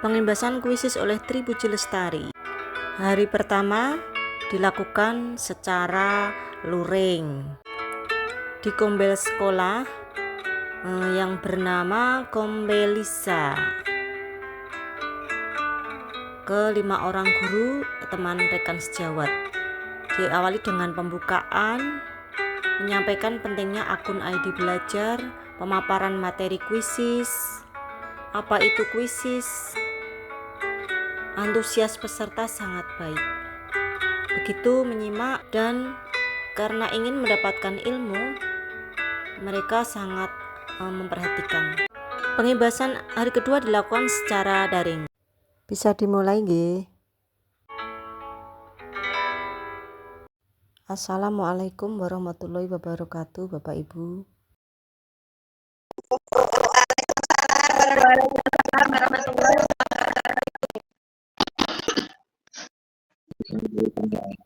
Pengimbasan kuisis oleh Tri Puji Lestari. Hari pertama dilakukan secara luring di kombel sekolah yang bernama Kombelisa. Kelima orang guru teman rekan sejawat. Diawali dengan pembukaan, menyampaikan pentingnya akun ID belajar, pemaparan materi kuisis, apa itu kuisis. Antusias peserta sangat baik. Begitu menyimak dan karena ingin mendapatkan ilmu, mereka sangat memperhatikan. Pengimbasan hari kedua dilakukan secara daring. Bisa dimulai nggih. Assalamualaikum warahmatullahi wabarakatuh, Bapak Ibu.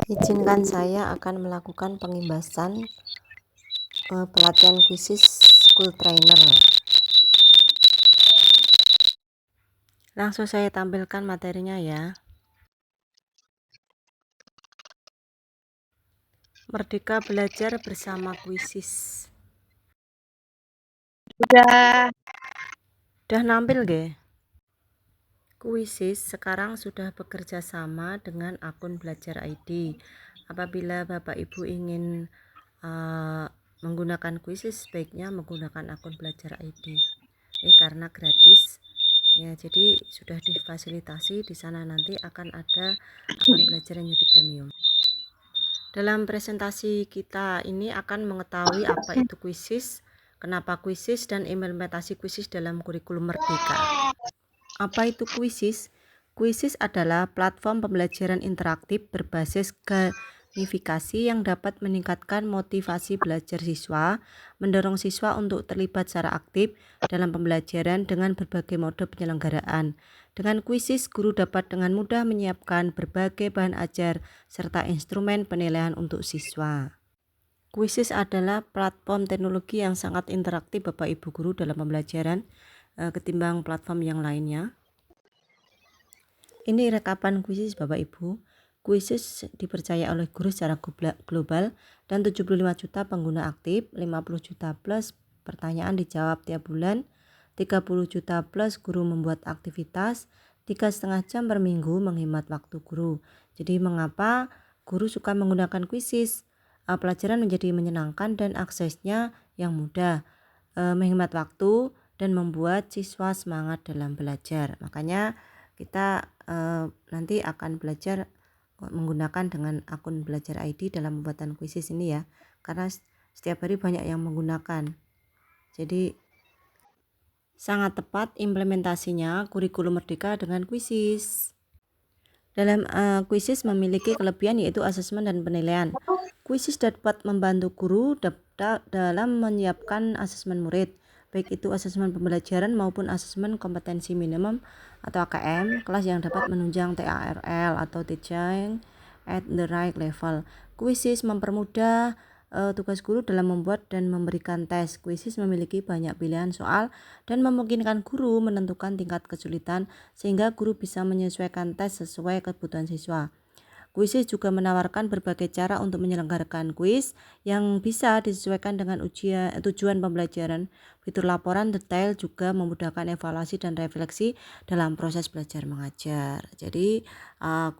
Izinkan saya akan melakukan pengimbasan pelatihan kuisis school trainer. Langsung saya tampilkan materinya ya. Merdeka belajar bersama kuisis. Udah nampil nggih? Kuisis sekarang sudah bekerja sama dengan akun Belajar ID. Apabila Bapak Ibu ingin menggunakan kuisis, sebaiknya menggunakan akun Belajar ID. Karena gratis. Ya, jadi sudah difasilitasi di sana, nanti akan ada akun belajar yang jadi premium. Dalam presentasi kita ini akan mengetahui apa itu kuisis, kenapa kuisis, dan implementasi kuisis dalam kurikulum Merdeka. Apa itu kuisis? Kuisis adalah platform pembelajaran interaktif berbasis gamifikasi yang dapat meningkatkan motivasi belajar siswa, mendorong siswa untuk terlibat secara aktif dalam pembelajaran dengan berbagai mode penyelenggaraan. Dengan kuisis, guru dapat dengan mudah menyiapkan berbagai bahan ajar serta instrumen penilaian untuk siswa. Kuisis adalah platform teknologi yang sangat interaktif Bapak Ibu guru dalam pembelajaran ketimbang platform yang lainnya. Ini rekapan kuisis Bapak Ibu. Kuisis dipercaya oleh guru secara global dan 75 juta pengguna aktif, 50 juta plus pertanyaan dijawab tiap bulan, 30 juta plus guru membuat aktivitas, 3,5 jam per minggu menghemat waktu guru. Jadi mengapa guru suka menggunakan kuisis? Pelajaran menjadi menyenangkan dan aksesnya yang mudah, menghemat waktu dan membuat siswa semangat dalam belajar. Makanya kita nanti akan belajar menggunakan dengan akun Belajar ID dalam pembuatan kuisis ini ya, karena setiap hari banyak yang menggunakan. Jadi sangat tepat implementasinya kurikulum Merdeka dengan kuisis. Dalam kuisis memiliki kelebihan yaitu asesmen dan penilaian. Kuisis dapat membantu guru dalam menyiapkan asesmen murid, baik itu asesmen pembelajaran maupun asesmen kompetensi minimum atau AKM, kelas yang dapat menunjang TARL atau teaching at the right level. Kuisis mempermudah tugas guru dalam membuat dan memberikan tes. Kuisis memiliki banyak pilihan soal dan memungkinkan guru menentukan tingkat kesulitan sehingga guru bisa menyesuaikan tes sesuai kebutuhan siswa. Kuisis juga menawarkan berbagai cara untuk menyelenggarakan kuis yang bisa disesuaikan dengan tujuan pembelajaran. Fitur laporan detail juga memudahkan evaluasi dan refleksi dalam proses belajar mengajar. Jadi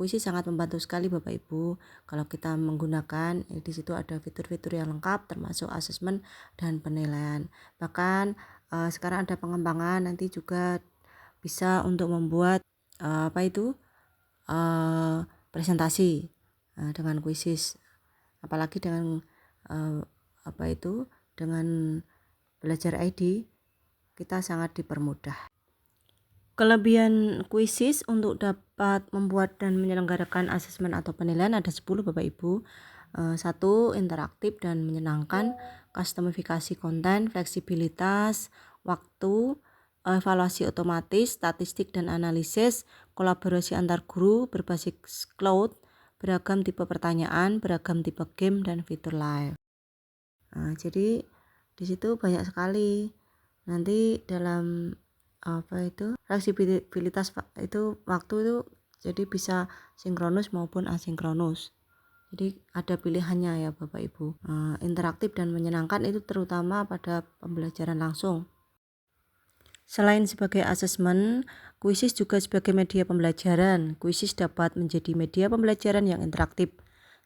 kuisis sangat membantu sekali Bapak Ibu kalau kita menggunakan. Di situ ada fitur-fitur yang lengkap termasuk asesmen dan penilaian. Bahkan sekarang ada pengembangan, nanti juga bisa untuk membuat presentasi dengan kuisis, apalagi dengan dengan Belajar ID kita sangat dipermudah. Kelebihan kuisis untuk dapat membuat dan menyelenggarakan asesmen atau penilaian ada 10 Bapak Ibu. 1. Interaktif dan menyenangkan, kustomifikasi konten, fleksibilitas waktu, evaluasi otomatis, statistik dan analisis, kolaborasi antar guru berbasis cloud, beragam tipe pertanyaan, beragam tipe game, dan fitur live. Jadi di situ banyak sekali. Nanti dalam fleksibilitas itu waktu itu jadi bisa sinkronus maupun asinkronus. Jadi ada pilihannya ya Bapak Ibu. Interaktif dan menyenangkan itu terutama pada pembelajaran langsung. Selain sebagai asesmen, kuisis juga sebagai media pembelajaran. Kuisis dapat menjadi media pembelajaran yang interaktif.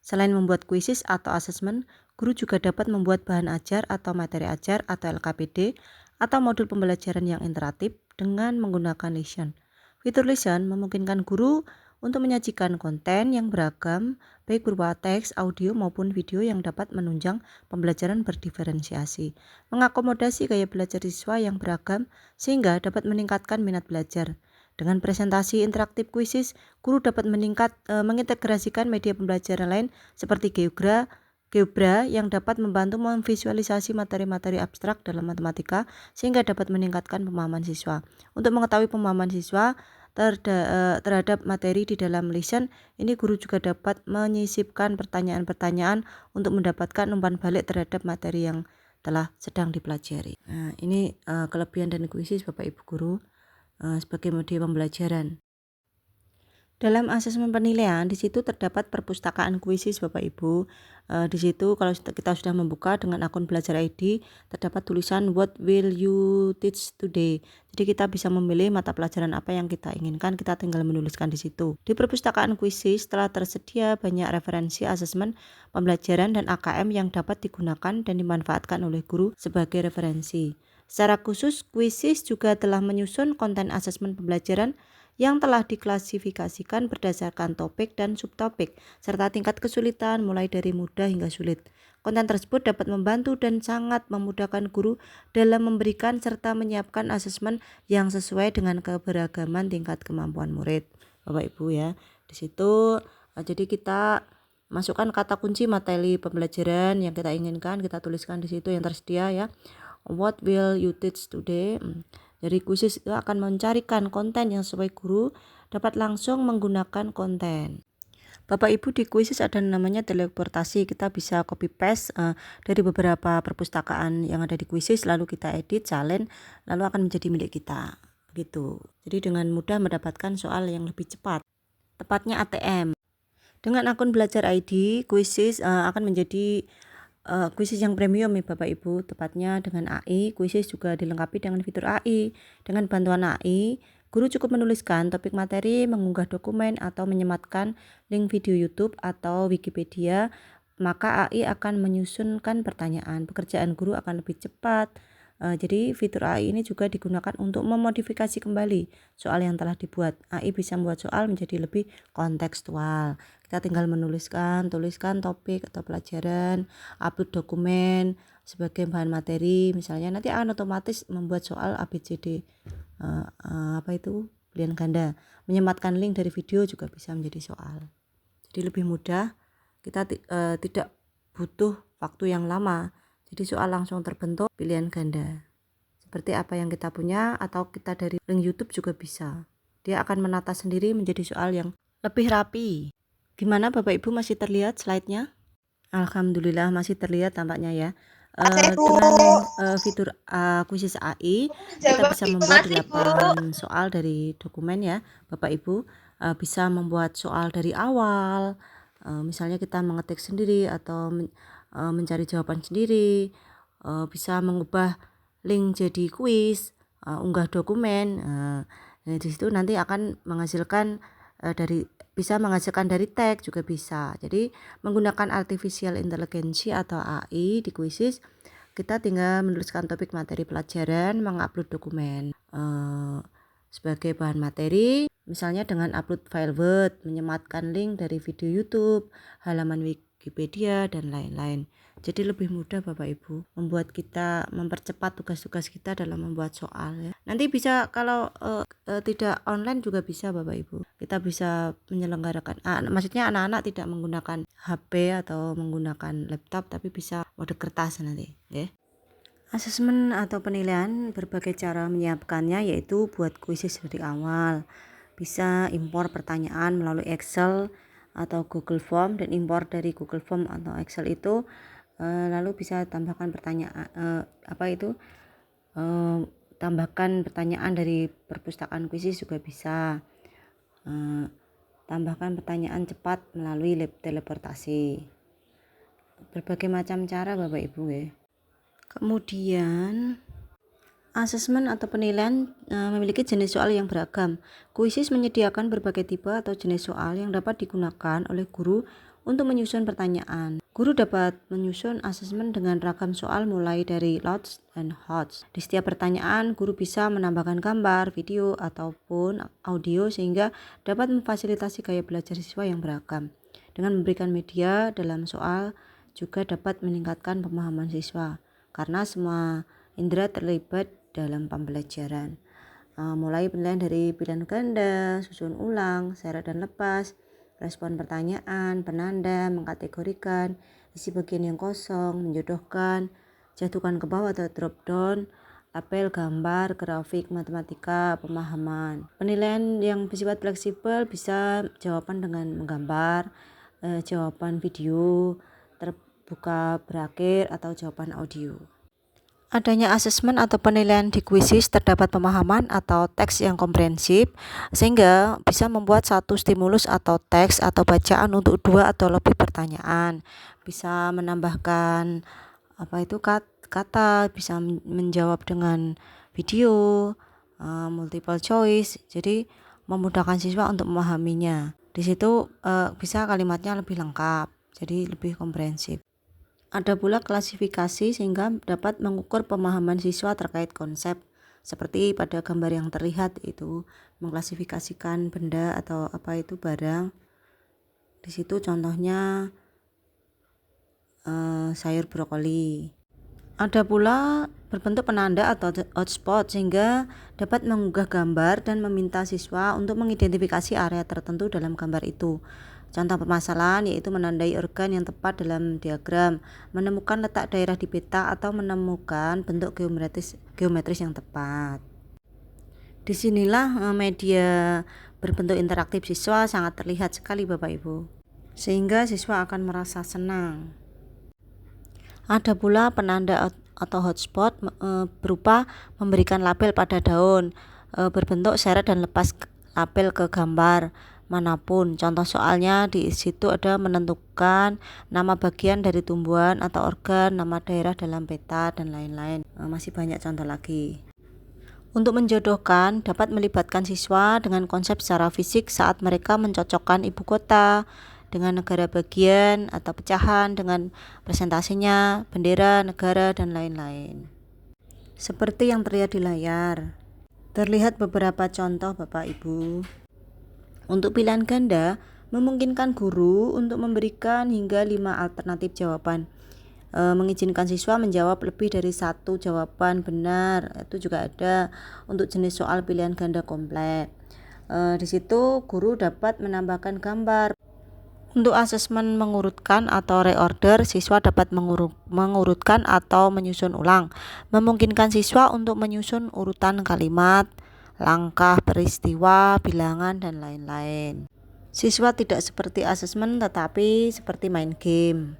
Selain membuat kuisis atau asesmen, guru juga dapat membuat bahan ajar atau materi ajar atau LKPD atau modul pembelajaran yang interaktif dengan menggunakan lesson. Fitur lesson memungkinkan guru untuk menyajikan konten yang beragam, baik berupa teks, audio, maupun video yang dapat menunjang pembelajaran berdiferensiasi, mengakomodasi gaya belajar siswa yang beragam, sehingga dapat meningkatkan minat belajar. Dengan presentasi interaktif kuisis, guru dapat mengintegrasikan media pembelajaran lain seperti GeoBra yang dapat membantu memvisualisasi materi-materi abstrak dalam matematika sehingga dapat meningkatkan pemahaman siswa. Untuk mengetahui pemahaman siswa terhadap materi di dalam lesson, ini guru juga dapat menyisipkan pertanyaan-pertanyaan untuk mendapatkan umpan balik terhadap materi yang telah sedang dipelajari. Nah, ini kelebihan dan kuisis Bapak Ibu guru sebagai media pembelajaran. Dalam asesmen penilaian, di situ terdapat perpustakaan kuisis Bapak Ibu. Di situ kalau kita sudah membuka dengan akun Belajar ID, terdapat tulisan What will you teach today? Jadi kita bisa memilih mata pelajaran apa yang kita inginkan, kita tinggal menuliskan di situ. Di perpustakaan kuisis telah tersedia banyak referensi asesmen pembelajaran dan AKM yang dapat digunakan dan dimanfaatkan oleh guru sebagai referensi. Secara khusus, kuisis juga telah menyusun konten asesmen pembelajaran yang telah diklasifikasikan berdasarkan topik dan subtopik, serta tingkat kesulitan mulai dari mudah hingga sulit. Konten tersebut dapat membantu dan sangat memudahkan guru dalam memberikan serta menyiapkan asesmen yang sesuai dengan keberagaman tingkat kemampuan murid. Bapak Ibu ya, di situ jadi kita masukkan kata kunci materi pembelajaran yang kita inginkan, kita tuliskan di situ yang tersedia ya. What will you teach today? Jadi kuisis itu akan mencarikan konten yang sesuai guru dapat langsung menggunakan konten. Bapak Ibu, di kuisis ada namanya teleportasi. Kita bisa copy paste dari beberapa perpustakaan yang ada di kuisis, lalu kita edit, salin, lalu akan menjadi milik kita. Gitu. Jadi dengan mudah mendapatkan soal yang lebih cepat. Tepatnya ATM. Dengan akun Belajar ID, kuisis akan menjadi kuisis yang premium ya Bapak Ibu, tepatnya dengan AI. Kuisis juga dilengkapi dengan fitur AI. Dengan bantuan AI, guru cukup menuliskan topik materi, mengunggah dokumen, atau menyematkan link video YouTube atau Wikipedia, maka AI akan menyusunkan pertanyaan. Pekerjaan guru akan lebih cepat. Jadi fitur AI ini juga digunakan untuk memodifikasi kembali soal yang telah dibuat. AI bisa membuat soal menjadi lebih kontekstual. Kita tinggal tuliskan topik atau pelajaran, upload dokumen sebagai bahan materi. Misalnya nanti akan otomatis membuat soal ABCD. Pilihan ganda. Menyematkan link dari video juga bisa menjadi soal. Jadi lebih mudah, kita tidak butuh waktu yang lama. Jadi soal langsung terbentuk pilihan ganda. Seperti apa yang kita punya atau kita dari link YouTube juga bisa. Dia akan menata sendiri menjadi soal yang lebih rapi. Gimana Bapak Ibu, masih terlihat slide-nya? Alhamdulillah masih terlihat tampaknya ya. Dengan fitur kuisis AI, kita bisa membuat 8 soal dari dokumen ya Bapak Ibu. Bisa membuat soal dari awal, misalnya kita mengetik sendiri atau mencari jawaban sendiri, bisa mengubah link jadi kuis, unggah dokumen. Di situ nanti akan menghasilkan bisa menghasilkan dari teks juga bisa. Jadi menggunakan artificial intelligence atau AI di kuisis, kita tinggal menuliskan topik materi pelajaran, mengupload dokumen sebagai bahan materi, misalnya dengan upload file Word, menyematkan link dari video YouTube, halaman Wikipedia, dan lain-lain. Jadi lebih mudah Bapak Ibu, membuat kita mempercepat tugas-tugas kita dalam membuat soal ya. Nanti bisa kalau tidak online juga bisa Bapak Ibu. Kita bisa menyelenggarakan, maksudnya anak-anak tidak menggunakan HP atau menggunakan laptop, tapi bisa mode kertas nanti ya. Asesmen atau penilaian berbagai cara menyiapkannya, yaitu buat kuisis dari awal. Bisa impor pertanyaan melalui Excel atau Google Form, dan impor dari Google Form atau Excel itu lalu bisa tambahkan pertanyaan Tambahkan pertanyaan dari perpustakaan kuisis juga bisa. Tambahkan pertanyaan cepat melalui teleportasi. Berbagai macam cara Bapak Ibu ya. Kemudian asesmen atau penilaian memiliki jenis soal yang beragam. Kuisis menyediakan berbagai tipe atau jenis soal yang dapat digunakan oleh guru untuk menyusun pertanyaan. Guru dapat menyusun asesmen dengan ragam soal mulai dari lots dan hots. Di setiap pertanyaan, guru bisa menambahkan gambar, video, ataupun audio sehingga dapat memfasilitasi gaya belajar siswa yang beragam. Dengan memberikan media dalam soal juga dapat meningkatkan pemahaman siswa karena semua indera terlibat dalam pembelajaran. Mulai penilaian dari pilihan ganda, susun ulang, syarat dan lepas, respon pertanyaan, penanda, mengkategorikan, isi bagian yang kosong, menjodohkan, jatuhkan ke bawah atau drop down, label, gambar, grafik, matematika, pemahaman. Penilaian yang bersifat fleksibel bisa jawaban dengan menggambar, jawaban video, terbuka berakhir, atau jawaban audio. Adanya asesmen atau penilaian di kuisis terdapat pemahaman atau teks yang komprehensif sehingga bisa membuat satu stimulus atau teks atau bacaan untuk 2 atau lebih pertanyaan. Bisa menambahkan kata, bisa menjawab dengan video, multiple choice. Jadi memudahkan siswa untuk memahaminya. Di situ bisa kalimatnya lebih lengkap, jadi lebih komprehensif. Ada pula klasifikasi sehingga dapat mengukur pemahaman siswa terkait konsep seperti pada gambar yang terlihat itu mengklasifikasikan benda atau barang. Di situ contohnya sayur brokoli. Ada pula berbentuk penanda atau hotspot sehingga dapat mengunggah gambar dan meminta siswa untuk mengidentifikasi area tertentu dalam gambar itu. Contoh permasalahan yaitu menandai organ yang tepat dalam diagram, menemukan letak daerah di peta, atau menemukan bentuk geometris yang tepat. Disinilah media berbentuk interaktif siswa sangat terlihat sekali Bapak Ibu, sehingga siswa akan merasa senang. Ada pula penanda atau hotspot berupa memberikan label pada daun, berbentuk seret dan lepas label ke gambar manapun. Contoh soalnya di situ ada menentukan nama bagian dari tumbuhan atau organ, nama daerah dalam peta, dan lain-lain. Masih banyak contoh lagi. Untuk menjodohkan dapat melibatkan siswa dengan konsep secara fisik saat mereka mencocokkan ibu kota dengan negara bagian atau pecahan dengan presentasinya, bendera, negara, dan lain-lain. Seperti yang terlihat di layar. Terlihat beberapa contoh Bapak Ibu. Untuk pilihan ganda, memungkinkan guru untuk memberikan hingga 5 alternatif jawaban. Mengizinkan siswa menjawab lebih dari 1 jawaban benar. Itu juga ada untuk jenis soal pilihan ganda komplek. Di situ guru dapat menambahkan gambar. Untuk asesmen mengurutkan atau reorder, siswa dapat mengurutkan atau menyusun ulang. Memungkinkan siswa untuk menyusun urutan kalimat, langkah peristiwa, bilangan, dan lain-lain. Siswa tidak seperti asesmen tetapi seperti main game.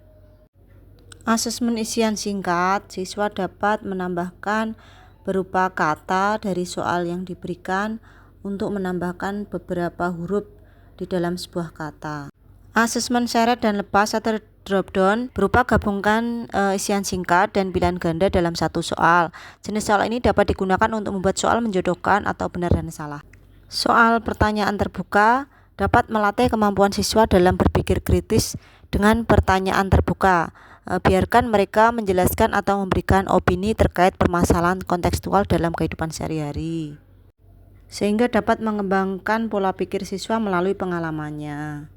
Asesmen isian singkat, siswa dapat menambahkan berupa kata dari soal yang diberikan untuk menambahkan beberapa huruf di dalam sebuah kata. Asesmen syarat dan lepas atau drop down berupa gabungkan isian singkat dan pilihan ganda dalam satu soal. Jenis soal ini dapat digunakan untuk membuat soal menjodohkan atau benar dan salah. Soal pertanyaan terbuka dapat melatih kemampuan siswa dalam berpikir kritis dengan pertanyaan terbuka. Biarkan mereka menjelaskan atau memberikan opini terkait permasalahan kontekstual dalam kehidupan sehari-hari, sehingga dapat mengembangkan pola pikir siswa melalui pengalamannya.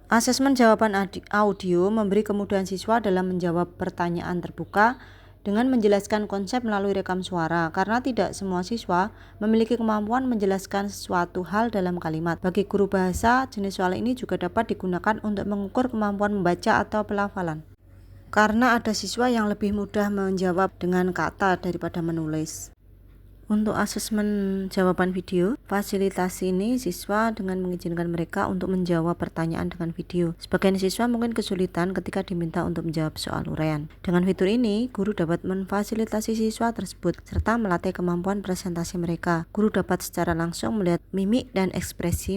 Asesmen jawaban audio memberi kemudahan siswa dalam menjawab pertanyaan terbuka dengan menjelaskan konsep melalui rekam suara, karena tidak semua siswa memiliki kemampuan menjelaskan suatu hal dalam kalimat. Bagi guru bahasa, jenis soal ini juga dapat digunakan untuk mengukur kemampuan membaca atau pelafalan, karena ada siswa yang lebih mudah menjawab dengan kata daripada menulis. Untuk asesmen jawaban video, fasilitasi ini siswa dengan mengizinkan mereka untuk menjawab pertanyaan dengan video. Sebagian siswa mungkin kesulitan ketika diminta untuk menjawab soal uraian. Dengan fitur ini, guru dapat memfasilitasi siswa tersebut serta melatih kemampuan presentasi mereka. Guru dapat secara langsung melihat mimik dan ekspresi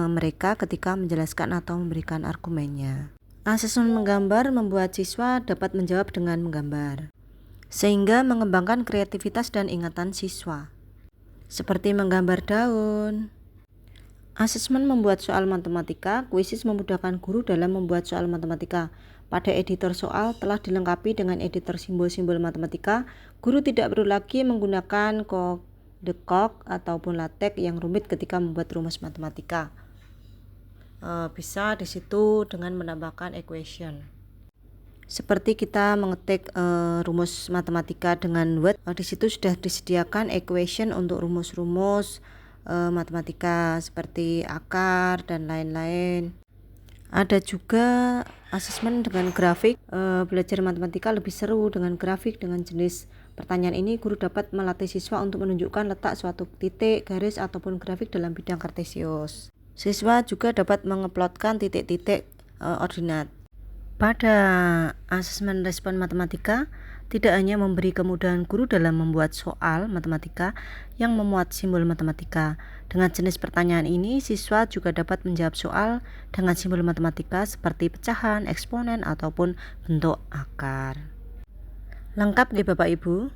mereka ketika menjelaskan atau memberikan argumennya. Asesmen menggambar membuat siswa dapat menjawab dengan menggambar, sehingga mengembangkan kreativitas dan ingatan siswa, seperti menggambar daun. Asesmen membuat soal matematika, kuisis memudahkan guru dalam membuat soal matematika. Pada editor soal telah dilengkapi dengan editor simbol-simbol matematika, guru tidak perlu lagi menggunakan kode calc ataupun LaTeX yang rumit ketika membuat rumus matematika. Bisa di situ dengan menambahkan equation. Seperti kita mengetik rumus matematika dengan Word, di situ sudah disediakan equation untuk rumus-rumus matematika seperti akar dan lain-lain. Ada juga asesmen dengan grafik. Belajar matematika lebih seru dengan grafik. Dengan jenis pertanyaan ini, guru dapat melatih siswa untuk menunjukkan letak suatu titik, garis, ataupun grafik dalam bidang kartesius. Siswa juga dapat mengeplotkan titik-titik ordinat. Pada asesmen respon matematika, tidak hanya memberi kemudahan guru dalam membuat soal matematika yang memuat simbol matematika. Dengan jenis pertanyaan ini, siswa juga dapat menjawab soal dengan simbol matematika seperti pecahan, eksponen, ataupun bentuk akar. Lengkap ya Bapak Ibu?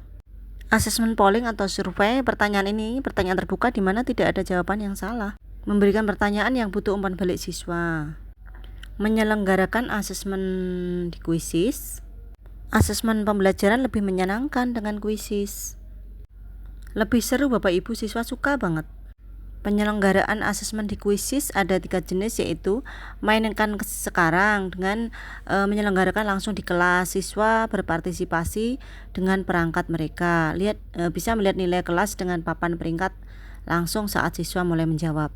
Asesmen polling atau survei, pertanyaan ini pertanyaan terbuka di mana tidak ada jawaban yang salah. Memberikan pertanyaan yang butuh umpan balik siswa. Menyelenggarakan asesmen di kuisis. Asesmen pembelajaran lebih menyenangkan dengan kuisis. Lebih seru Bapak Ibu, siswa suka banget. Penyelenggaraan asesmen di kuisis ada 3 jenis, yaitu mainkan sekarang dengan menyelenggarakan langsung di kelas. Siswa berpartisipasi dengan perangkat mereka. Bisa melihat nilai kelas dengan papan peringkat langsung saat siswa mulai menjawab.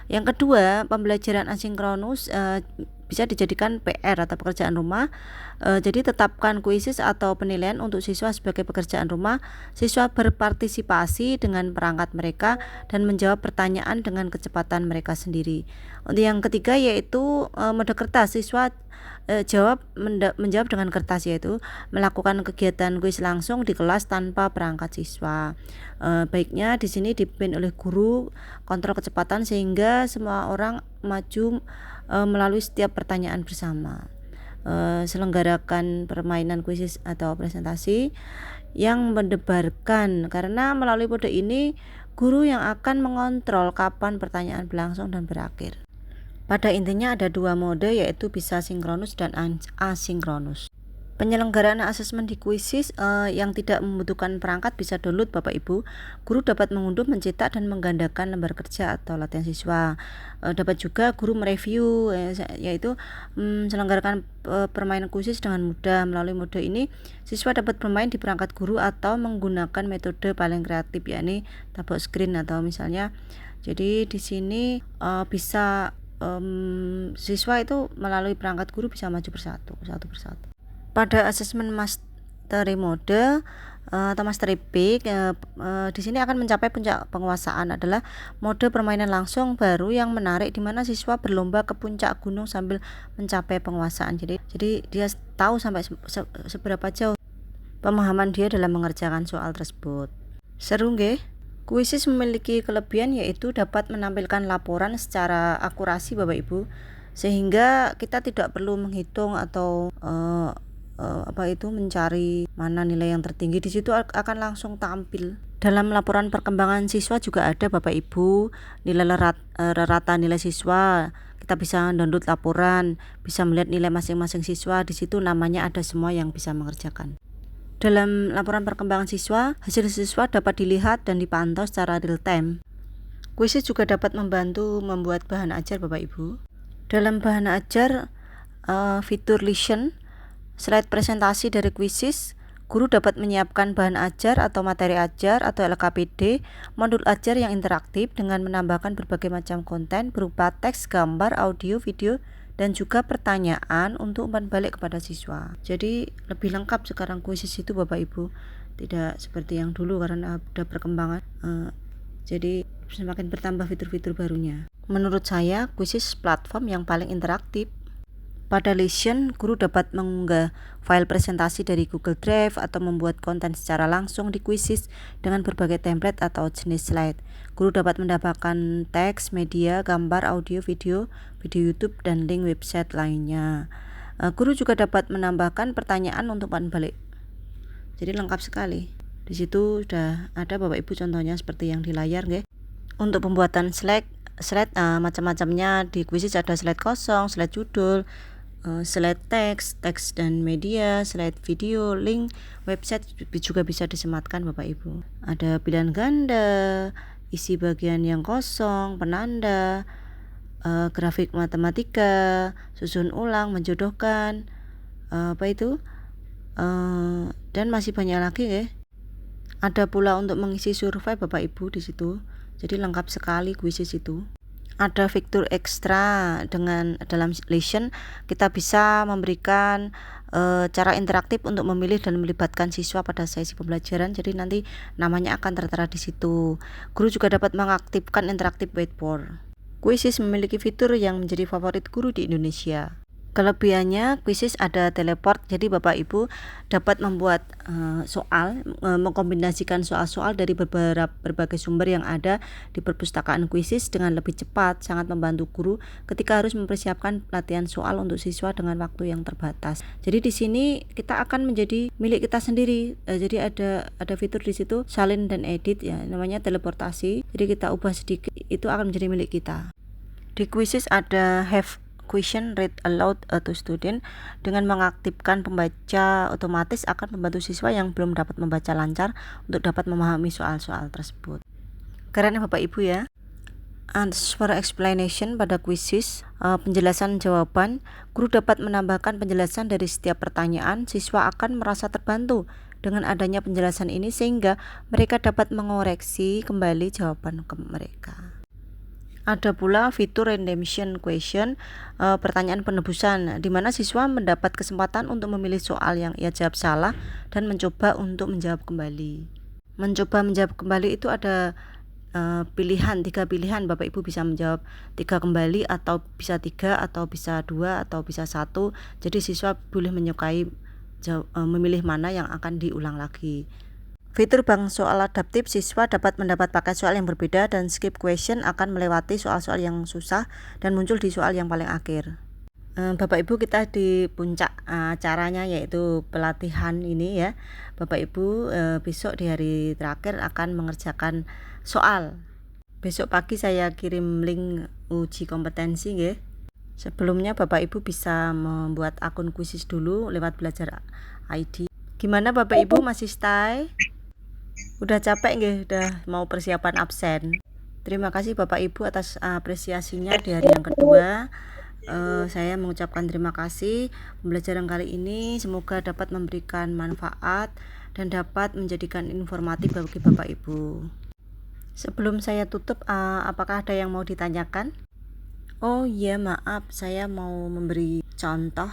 Yang kedua, pembelajaran asinkronus bisa dijadikan PR atau pekerjaan rumah. Jadi tetapkan kuisis atau penilaian untuk siswa sebagai pekerjaan rumah. Siswa berpartisipasi dengan perangkat mereka dan menjawab pertanyaan dengan kecepatan mereka sendiri. Untuk yang ketiga yaitu mode kertas. Siswa menjawab dengan kertas, yaitu melakukan kegiatan kuis langsung di kelas tanpa perangkat siswa. Baiknya di sini dipimpin oleh guru, kontrol kecepatan sehingga semua orang maju melalui setiap pertanyaan bersama. Selenggarakan permainan kuisis atau presentasi yang mendebarkan, karena melalui mode ini guru yang akan mengontrol kapan pertanyaan berlangsung dan berakhir. Pada intinya ada 2 mode, yaitu bisa sinkronus dan asinkronus. Penyelenggaraan asesmen di kuisis yang tidak membutuhkan perangkat bisa download Bapak Ibu. Guru dapat mengunduh, mencetak, dan menggandakan lembar kerja atau latihan siswa. Dapat juga guru mereview, yaitu selenggarakan permainan kuisis dengan mudah. Melalui mode ini, siswa dapat bermain di perangkat guru atau menggunakan metode paling kreatif, yakni tabok screen atau misalnya. Jadi di sini bisa siswa itu melalui perangkat guru bisa maju satu persatu. Pada asesmen mastery mode atau mastery peak, di sini akan mencapai puncak penguasaan adalah mode permainan langsung baru yang menarik, di mana siswa berlomba ke puncak gunung sambil mencapai penguasaan. Jadi dia tahu sampai seberapa jauh pemahaman dia dalam mengerjakan soal tersebut. Seru nggih? Kuisis memiliki kelebihan yaitu dapat menampilkan laporan secara akurasi Bapak Ibu, sehingga kita tidak perlu menghitung atau mencari mana nilai yang tertinggi. Di situ akan langsung tampil. Dalam laporan perkembangan siswa juga ada Bapak Ibu, nilai rata nilai siswa. Kita bisa download laporan, bisa melihat nilai masing-masing siswa. Di situ namanya ada semua yang bisa mengerjakan. Dalam laporan perkembangan siswa, hasil siswa dapat dilihat dan dipantau secara real time. Kuisis juga dapat membantu membuat bahan ajar Bapak Ibu. Dalam bahan ajar, fitur lesson, slide presentasi dari kuisis, guru dapat menyiapkan bahan ajar atau materi ajar atau LKPD, modul ajar yang interaktif dengan menambahkan berbagai macam konten berupa teks, gambar, audio, video, dan juga pertanyaan untuk umpan balik kepada siswa. Jadi lebih lengkap sekarang kuisis itu Bapak Ibu. tidak seperti yang dulu karena ada perkembangan. Jadi semakin bertambah fitur-fitur barunya. Menurut saya, Quizzes platform yang paling interaktif. Pada Lesion, guru dapat mengunggah file presentasi dari Google Drive atau membuat konten secara langsung di Quizzes dengan berbagai template atau jenis slide. Guru dapat mendapatkan teks, media, gambar, audio, video YouTube, dan link website lainnya. Guru juga dapat menambahkan pertanyaan untuk umpan balik. Jadi lengkap sekali. Di situ sudah ada Bapak Ibu contohnya seperti yang di layar, nggih. Untuk pembuatan slide macam-macamnya di Quizzes ada slide kosong, slide judul, slide teks dan media, slide video, link website juga bisa disematkan Bapak Ibu. Ada pilihan ganda, isi bagian yang kosong, penanda, grafik matematika, susun ulang, menjodohkan, dan masih banyak lagi ya. Ada pula untuk mengisi survei Bapak Ibu di situ. Jadi lengkap sekali Quizzes itu. Ada fitur ekstra dalam Lesion kita bisa memberikan cara interaktif untuk memilih dan melibatkan siswa pada sesi pembelajaran. Jadi nanti namanya akan tertera di situ. Guru juga dapat mengaktifkan interaktif whiteboard. Quizzes memiliki fitur yang menjadi favorit guru di Indonesia. Kelebihannya, Quizzes ada teleport, jadi Bapak Ibu dapat membuat mengkombinasikan soal-soal dari berbagai sumber yang ada di perpustakaan Quizzes dengan lebih cepat, sangat membantu guru ketika harus mempersiapkan pelatihan soal untuk siswa dengan waktu yang terbatas. Jadi di sini kita akan menjadi milik kita sendiri. Jadi ada fitur di situ salin dan edit ya, namanya teleportasi. Jadi kita ubah sedikit, itu akan menjadi milik kita. Di Quizzes ada have question read aloud to student. Dengan mengaktifkan pembaca otomatis akan membantu siswa yang belum dapat membaca lancar untuk dapat memahami soal-soal tersebut. Keren ya Bapak Ibu ya. Answer explanation pada Quizzes, penjelasan jawaban. Guru dapat menambahkan penjelasan dari setiap pertanyaan. Siswa akan merasa terbantu dengan adanya penjelasan ini sehingga mereka dapat mengoreksi kembali jawaban ke mereka. Ada pula fitur redemption question, pertanyaan penebusan, di mana siswa mendapat kesempatan untuk memilih soal yang ia jawab salah dan mencoba untuk menjawab kembali. Mencoba menjawab kembali itu ada pilihan, 3 pilihan. Bapak Ibu bisa menjawab 3 kembali, atau bisa 3, atau bisa 2, atau bisa 1. Jadi siswa boleh menyukai memilih mana yang akan diulang lagi. Fitur bank soal adaptif, siswa dapat mendapat paket soal yang berbeda dan skip question akan melewati soal-soal yang susah dan muncul di soal yang paling akhir. Bapak Ibu, kita di puncak acaranya yaitu pelatihan ini ya. Bapak Ibu besok di hari terakhir akan mengerjakan soal. Besok pagi saya kirim link uji kompetensi ya. Sebelumnya Bapak Ibu bisa membuat akun Quizzes dulu lewat Belajar ID. Gimana Bapak Ibu, masih stay? Udah capek nggih, udah mau persiapan absen. Terima kasih Bapak Ibu atas apresiasinya di hari yang kedua. Saya mengucapkan terima kasih. Pembelajaran kali ini semoga dapat memberikan manfaat dan dapat menjadikan informatif bagi Bapak Ibu. Sebelum saya tutup, apakah ada yang mau ditanyakan? Oh iya, maaf, saya mau memberi contoh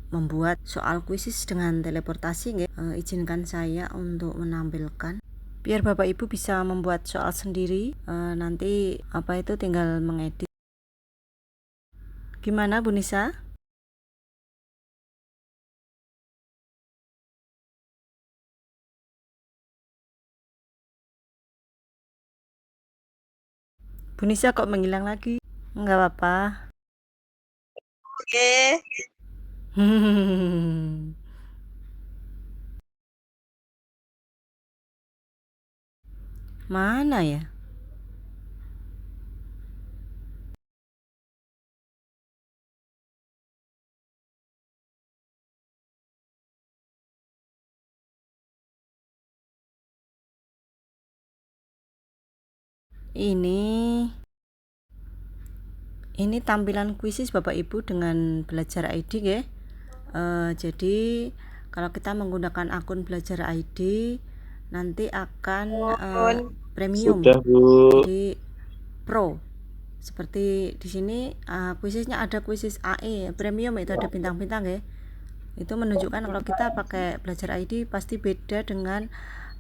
membuat soal Quizzes dengan teleportasi. Izinkan saya untuk menampilkan biar Bapak Ibu bisa membuat soal sendiri. Nanti tinggal mengedit. Gimana Bu Nisa? Bu Nisa kok menghilang lagi? Enggak apa-apa. Oke. Mana ya? Ini tampilan Quizzes Bapak Ibu dengan Belajar ID ya. Jadi kalau kita menggunakan akun Belajar ID nanti akan premium. Sudah, Bu. Jadi pro. Seperti di sini Quizzesnya ada Quizzes AE premium, itu ada bintang-bintang ya. Itu menunjukkan kalau kita pakai Belajar ID pasti beda dengan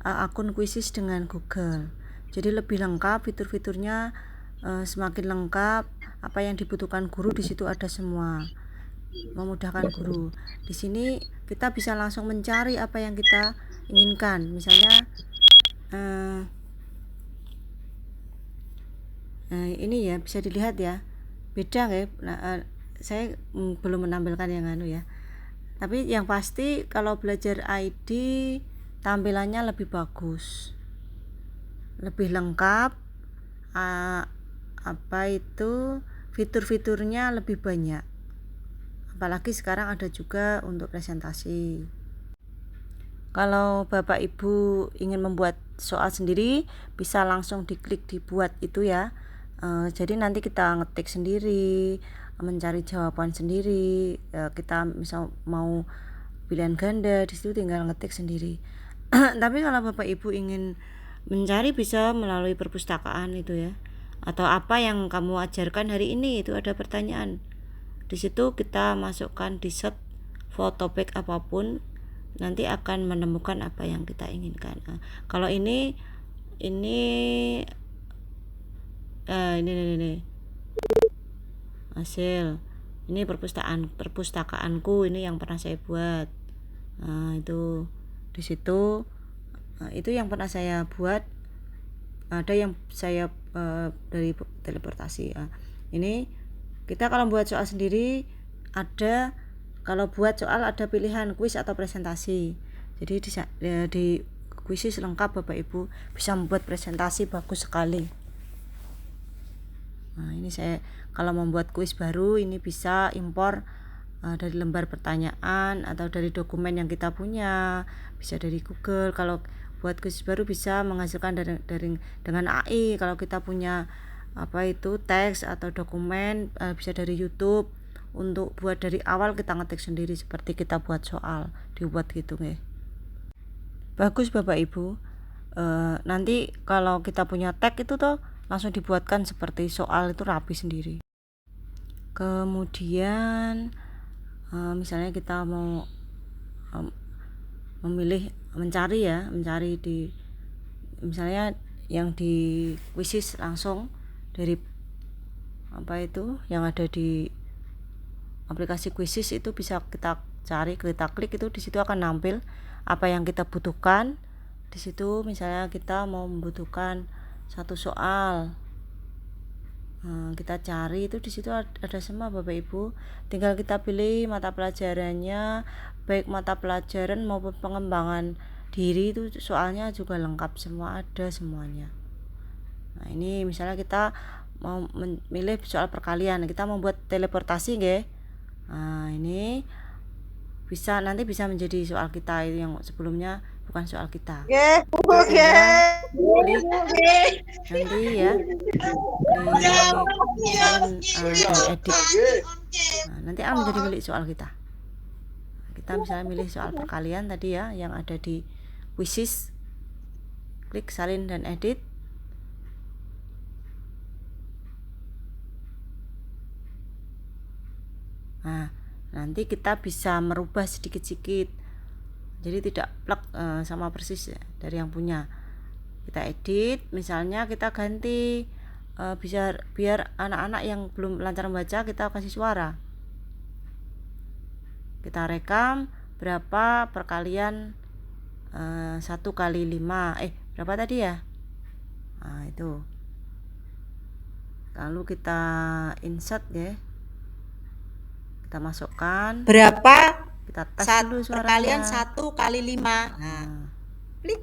akun Quizizz dengan Google. Jadi lebih lengkap fitur-fiturnya, semakin lengkap. Apa yang dibutuhkan guru di situ ada semua, memudahkan guru. Di sini kita bisa langsung mencari apa yang kita inginkan. Misalnya ini ya bisa dilihat ya, beda nggak? Saya belum menampilkan yang ya. Tapi yang pasti kalau Belajar ID tampilannya lebih bagus, lebih lengkap, fitur-fiturnya lebih banyak. Apalagi sekarang ada juga untuk presentasi. Kalau Bapak Ibu ingin membuat soal sendiri, bisa langsung diklik dibuat itu ya. Jadi nanti kita ngetik sendiri, mencari jawaban sendiri. Kita misal mau pilihan ganda, di situ tinggal ngetik sendiri. Tapi kalau Bapak Ibu ingin mencari bisa melalui perpustakaan itu ya. Atau apa yang kamu ajarkan hari ini itu ada pertanyaan. Di situ kita masukkan di set foto back apapun, nanti akan menemukan apa yang kita inginkan. Kalau ini hasil, ini perpustakaanku, ini yang pernah saya buat. Itu di situ, itu yang pernah saya buat. Ada yang saya dari teleportasi. Ini kita kalau buat soal sendiri ada, kalau buat soal ada pilihan kuis atau presentasi. Jadi di Quizizz lengkap Bapak Ibu, bisa membuat presentasi bagus sekali. Nah, ini saya kalau membuat kuis baru ini bisa impor dari lembar pertanyaan atau dari dokumen yang kita punya, bisa dari Google. Kalau buat kuis baru bisa menghasilkan dengan AI. Kalau kita punya teks atau dokumen, bisa dari YouTube. Untuk buat dari awal kita ngetik sendiri seperti kita buat soal, dibuat gitu nggih. Bagus Bapak Ibu. Nanti kalau kita punya tag itu tuh langsung dibuatkan seperti soal itu rapi sendiri. Kemudian misalnya kita mau mencari di misalnya yang di Quizizz langsung dari yang ada di aplikasi Quizizz itu bisa kita cari, kita klik itu, di situ akan nampil apa yang kita butuhkan. Di situ misalnya kita mau membutuhkan satu soal, kita cari itu, di situ ada semua Bapak Ibu. Tinggal kita pilih mata pelajarannya, baik mata pelajaran maupun pengembangan diri, itu soalnya juga lengkap semua, ada semuanya. Nah, ini misalnya kita mau memilih soal perkalian, kita membuat teleportasi nggih. Nah, ini nanti bisa menjadi soal kita, itu yang sebelumnya bukan soal kita. Tinggal klik nanti ya, klik salin dan edit. Nah, nanti akan menjadi milik soal kita. Kita misalnya milih soal perkalian tadi ya, yang ada di Quizizz, klik salin dan edit. Nah, nanti kita bisa merubah sedikit-sedikit, jadi tidak plek sama persis ya, dari yang punya. Kita edit, misalnya kita ganti, bisa biar anak-anak yang belum lancar membaca kita kasih suara. Kita rekam berapa perkalian 1 kali 5, berapa tadi ya. Nah, itu lalu kita insert ya, kita masukkan berapa, kita tes dulu suaranya. Perkalian 1 kali 5. Nah, klik.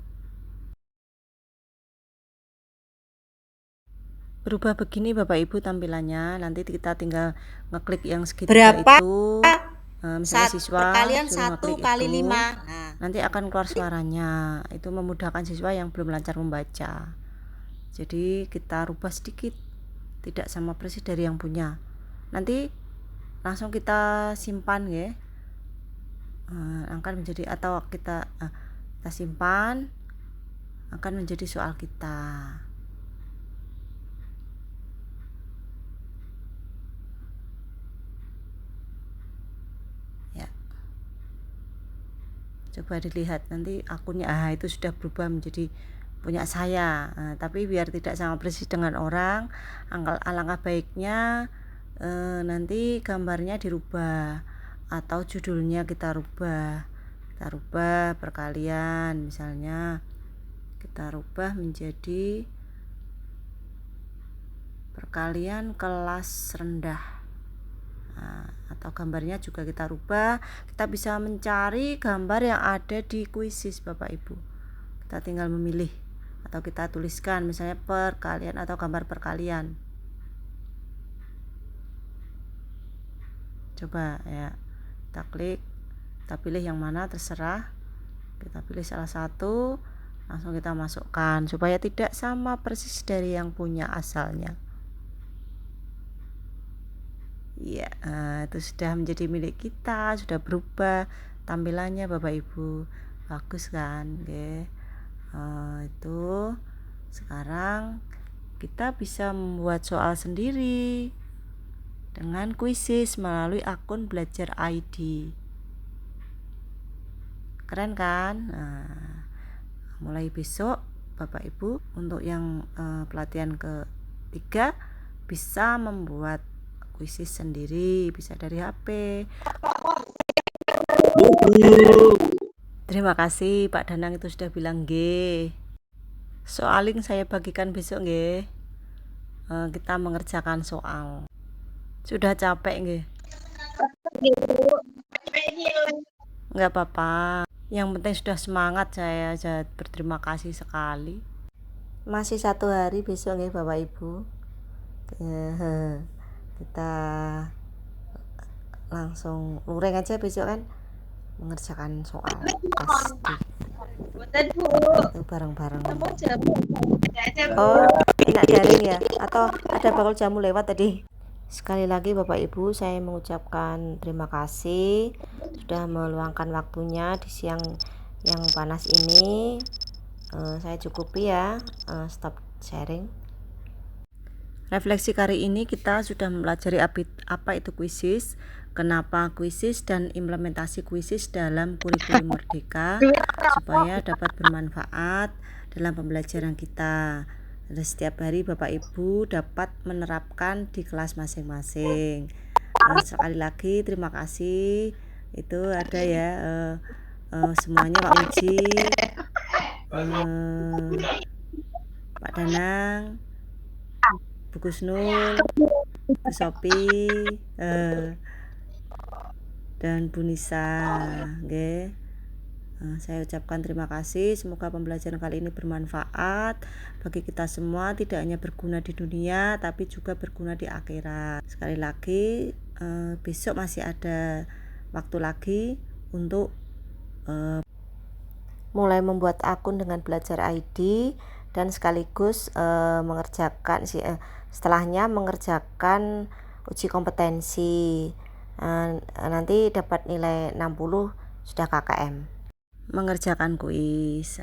Berubah begini Bapak Ibu tampilannya. Nanti kita tinggal ngeklik yang segitiga berapa, itu, misalnya siswa perkalian suruh 1 ngeklik kali itu, 5. nanti akan keluar suaranya. Itu memudahkan siswa yang belum lancar membaca. Jadi kita rubah sedikit, tidak sama persis dari yang punya. Nanti langsung kita simpan ya, akan menjadi, atau kita simpan, akan menjadi soal kita. Ya, Coba dilihat nanti akunnya, itu sudah berubah menjadi punya saya. Tapi biar tidak sama persis dengan orang, alangkah baiknya nanti gambarnya dirubah atau judulnya kita rubah perkalian, misalnya kita rubah menjadi perkalian kelas rendah. Atau gambarnya juga kita rubah, kita bisa mencari gambar yang ada di kuisis Bapak Ibu. Kita tinggal memilih atau kita tuliskan misalnya perkalian atau gambar perkalian. Coba ya, kita klik, kita pilih yang mana terserah, kita pilih salah satu, langsung kita masukkan supaya tidak sama persis dari yang punya asalnya. Ya, itu sudah menjadi milik kita, sudah berubah tampilannya Bapak Ibu. Bagus kan, oke. Itu sekarang kita bisa membuat soal sendiri dengan kuisis melalui akun Belajar ID. Keren kan? Mulai besok Bapak Ibu untuk yang pelatihan ketiga bisa membuat kuisis sendiri, bisa dari HP. Terima kasih Pak Danang itu sudah bilang G. Soal link saya bagikan besok nggih. Kita mengerjakan soal. Sudah capek nggih? Enggak apa-apa. Yang penting sudah semangat, saya berterima kasih sekali. Masih 1 hari besok nggih Bapak Ibu. Kita langsung luring aja besok kan mengerjakan soal tes itu bareng-bareng. Oh, enak daring ya? Atau ada bakul jamu lewat tadi? Sekali lagi Bapak Ibu, saya mengucapkan terima kasih sudah meluangkan waktunya di siang yang panas ini. Saya cukupi ya, stop sharing. Refleksi kali ini kita sudah mempelajari apa itu kuisis, kenapa kuisis, dan implementasi kuisis dalam kurikulum Merdeka supaya dapat bermanfaat dalam pembelajaran kita. Dan setiap hari Bapak Ibu dapat menerapkan di kelas masing-masing. Sekali lagi terima kasih. Itu ada ya semuanya Pak Uji, Pak Danang, Bu Gusnul, Bu Sopi, dan Bu Nisa. Oke. Saya ucapkan terima kasih. Semoga pembelajaran kali ini bermanfaat bagi kita semua, tidak hanya berguna di dunia tapi juga berguna di akhirat. Sekali lagi besok masih ada waktu lagi untuk mulai membuat akun dengan Belajar ID dan sekaligus mengerjakan setelahnya mengerjakan uji kompetensi. Nanti dapat nilai 60 sudah KKM. Mengerjakan kuis.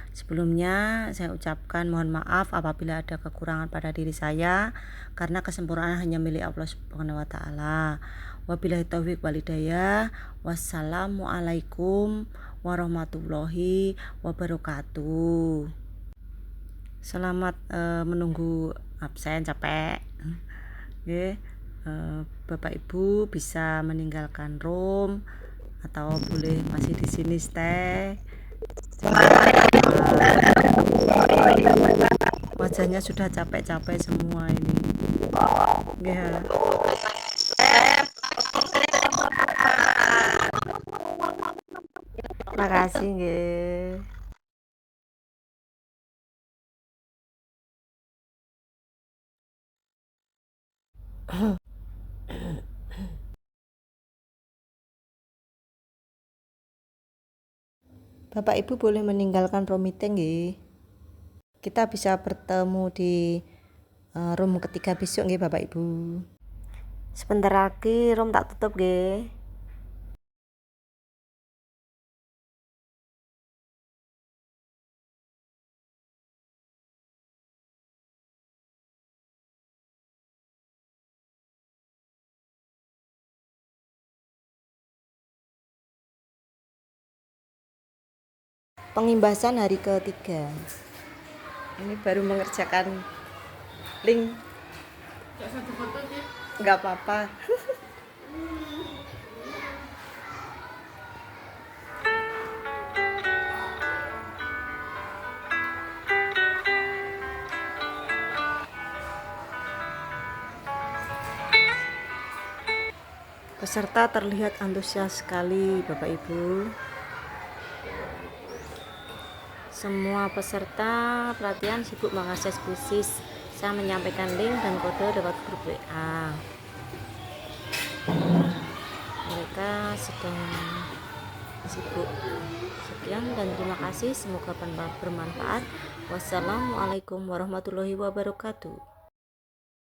Sebelumnya saya ucapkan mohon maaf apabila ada kekurangan pada diri saya, karena kesempurnaan hanya milik Allah Subhanahu wa taala. Wabillahi taufiq wal hidayah. Wassalamualaikum warahmatullahi wabarakatuh. Selamat menunggu absen, capek. Oke. Bapak Ibu bisa meninggalkan room atau boleh masih di sini stay. Wajahnya sudah capek-capek semua ini. Ya. Terima kasih nggih. Bapak Ibu boleh meninggalkan room meeting nggih. Kita bisa bertemu di room ketiga besok nggih Bapak Ibu. Sebentar lagi room tak tutup nggih. pengimbasan hari ketiga. Ini baru mengerjakan link. Nggak apa-apa. Peserta terlihat antusias sekali, Bapak Ibu. Semua peserta pelatihan sibuk mengakses kuisis. Saya menyampaikan link dan kode lewat grup WA. Mereka sedang sibuk. Sekian dan terima kasih. Semoga bermanfaat. Wassalamualaikum warahmatullahi wabarakatuh.